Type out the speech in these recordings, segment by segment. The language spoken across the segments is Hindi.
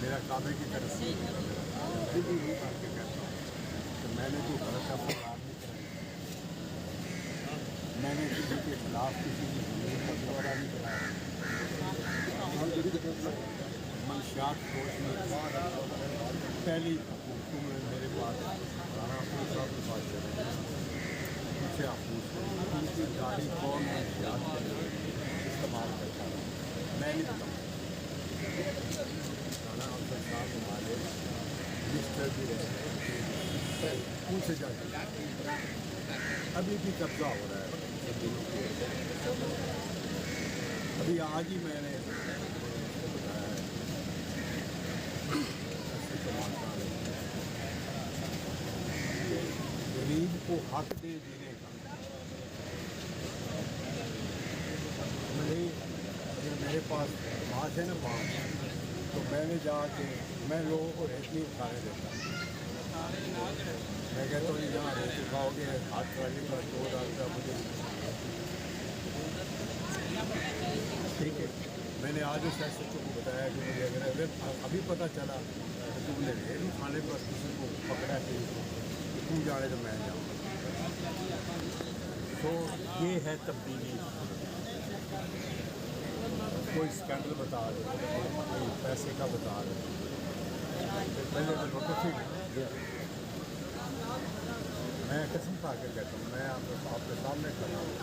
मेरा काबे की तरफ से फिर भी रूप करके कहता हूँ कि मैंने कोई गलत का फरार नहीं कराया, मैंने किसी के खिलाफ किसी की ज़मीन का दौरा नहीं कराया, मंशियात कोश में पहली हुकूमत में मेरे पास राना अफजल साहब के पास चले गए, उनसे आप पूछ उनकी गाड़ी कौन मंशियात के लिए इस्तेमाल करता है, मैं नहीं बताऊँ। राना अफजल साहब हमारे मिनिस्टर भी रहे, उनसे जाके अभी भी कब्जा हो रहा है ज़मीनों के। अभी आज ही मैंने बताया है गरीब को हक दे देने का। नहीं, अगर मेरे पास माश है ना माश, तो मैंने जाके मैं लोगों को रेत नहीं उठाने देता। मैं कहता हूँ जहाँ रेत उठाओगे हाथ ट्राली का 2000 रुपया मुझे, ठीक है। मैंने आज उस SHO को बताया कि मुझे अगर अभी पता चला कि तुमने रेत उठाने पर किसी को पकड़ा कि तू जाने तो मैं जाऊँ। तो ये है तब्दीली। कोई स्कैंडल बता रहे, कोई पैसे का बता रहे, पहले तो फिर मैं कसम खा के कहता हूँ, मैं आपके सामने खड़ा हूँ,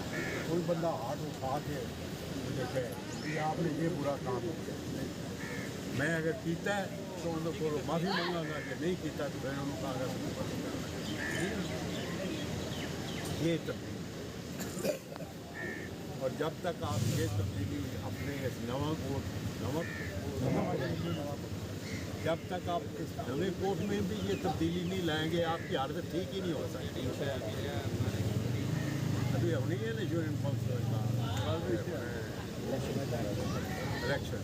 कोई बंदा हाथ उठा के मुझे कहे कि आपने ये बुरा काम किया, मैं अगर कीता है तो उन लोग को माफ़ी मांगागा, कि नहीं कीता तो मैं उनको कहा ये तब्दीली। और जब तक आप ये तब्दीली अपने इस जब तक आप इस नवे कोर्ट में भी ये तब्दीली नहीं लाएंगे, आपकी हालत ठीक ही नहीं हो सकती। अभी होनी है ना यूनियन काउंसिल का इलेक्शन,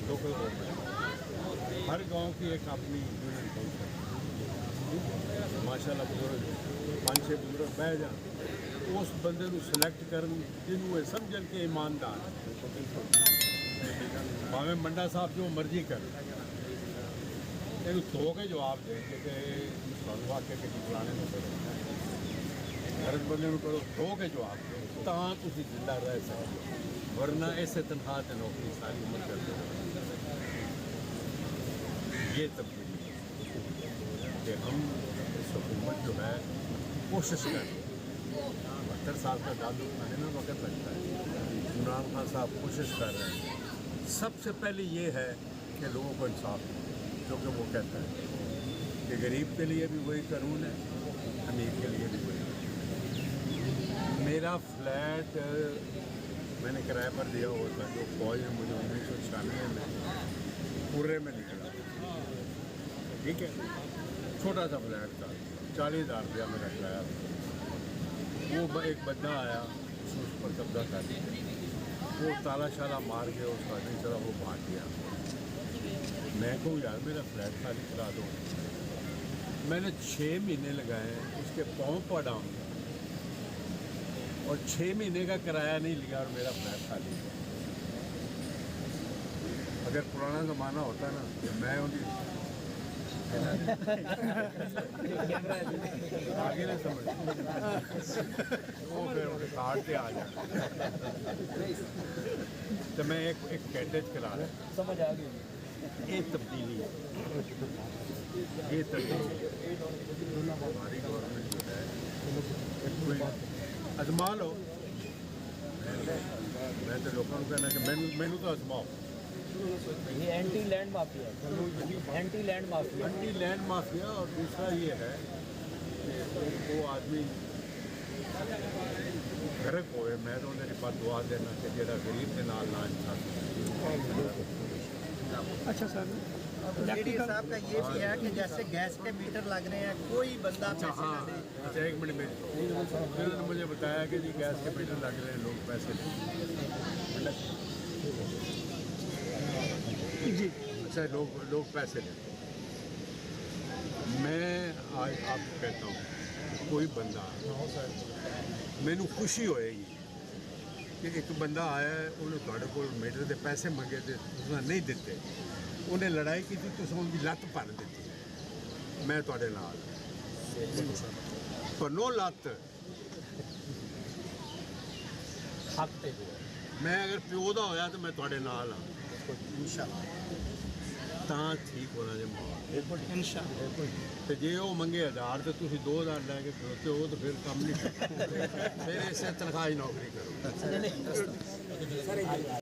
लोकल गवर्नमेंट, हर गांव की एक अपनी यूनियन काउंसिल। माशाल्लाह बुजुर्ग 5-6 बुजुर्ग बह जाए, उस बंदे को सिलेक्ट कर जिन्होंने समझ के ईमानदार, भावे मंडा साहब जो मर्जी कर धो के जवाब देंगे कि वाक्य के फलाने में करो, हर बंदे को करो धो के जवाब दो, तां तुसीं जिंदा रह सकते, वरना ऐसे तनख्वाह से नौकरी सारी उम्र करते हो। ये तब्दीली कि हम इस हुकूमत जो है कोशिश करें, 72 साल का दादू खाने में वक्त लगता है, इमरान खान साहब कोशिश कर रहे हैं। सबसे पहले ये है कि लोगों को इंसाफ, जो कि वो कहता है कि गरीब के लिए भी वही कानून है, अमीर के लिए भी वही। मेरा फ्लैट मैंने किराए पर दिया हुआ था, जो फौज ने मुझे 1996 में पूरे में निकला, ठीक है। छोटा सा फ्लैट था, 40,000 रुपया मेरा किराया था। वो एक बंदा आया, उसने उस पर कब्जा कर दिया, वो ताला शाला मार के उसका नहीं चला, वो भाग गया। मैं कहूँ यार मेरा फ्लैट खाली करा दो। मैंने 6 महीने लगाए उसके पाँव पड़ा और 6 महीने का किराया नहीं लिया और मेरा फ्लैट खाली है। अगर पुराना ज़माना होता ना तो मैं उनकी आगे ना समझ वो फिर उनके कार्ड पे आ जाए। तो मैं एक कैटेज करा रहा, समझ आ गई। ये तब्दीली है, ये तब्दीली हमारी गवर्नमेंट जो है कोई आजमा लो। मैं तो लोगों को कहना कि मैनू तो आजमाओ। ये एंटी लैंड माफिया है, anti land mafia, anti land mafia. और दूसरा ये है कि वो आदमी गरक होए, मैं तो उन्हें पर दुआ देना कि जरा गरीब के नाल ना इंसान। अच्छा सर, साहब का ये भी है कि जैसे गैस के मीटर लग रहे हैं, कोई बंदा अच्छा हाँ, अच्छा 1 मिनट में उन्होंने मुझे बताया कि जी गैस के मीटर लग रहे हैं, लोग पैसे दें जी। अच्छा लोग पैसे देते। मैं आज आपको कहता हूँ कोई बंदा मैनू खुशी होएगी कि एक बंदा आया उन्हें थोड़े को मीटर के पैसे मंगे थे, उसने नहीं दिते, ਉਹਨੇ ਲੜਾਈ ਕੀਤੀ, ਤੁਸੀਂ ਉਹਦੀ ਲੱਤ ਭੰਨ ਦਿੱਤੀ। ਮੈਂ ਤੁਹਾਡੇ ਨਾਲ ਭੰਨੋ ਲੱਤ। हक पे जो है ਮੈਂ ਅਗਰ ਪਿਓ ਦਾ ਹੋਇਆ ਤਾਂ ਮੈਂ ਤੁਹਾਡੇ ਨਾਲ ਹਾਂ। ਤਾਂ ਠੀਕ ਹੋਣਾ ਜੇ ਮਾਹੌਲ। ਤੇ ਜੇ ਉਹ ਮੰਗੇ 1000 ਤੇ ਤੁਸੀਂ 2000 ਲੈ ਕੇ ਖਲੋਤੇ ਹੋ ਤਾਂ ਫਿਰ ਕੰਮ ਨਹੀਂ ਕਰਨਾ। ਫਿਰ ਇਸੇ ਤਨਖਾਹ 'ਚ ਨੌਕਰੀ ਕਰੋ।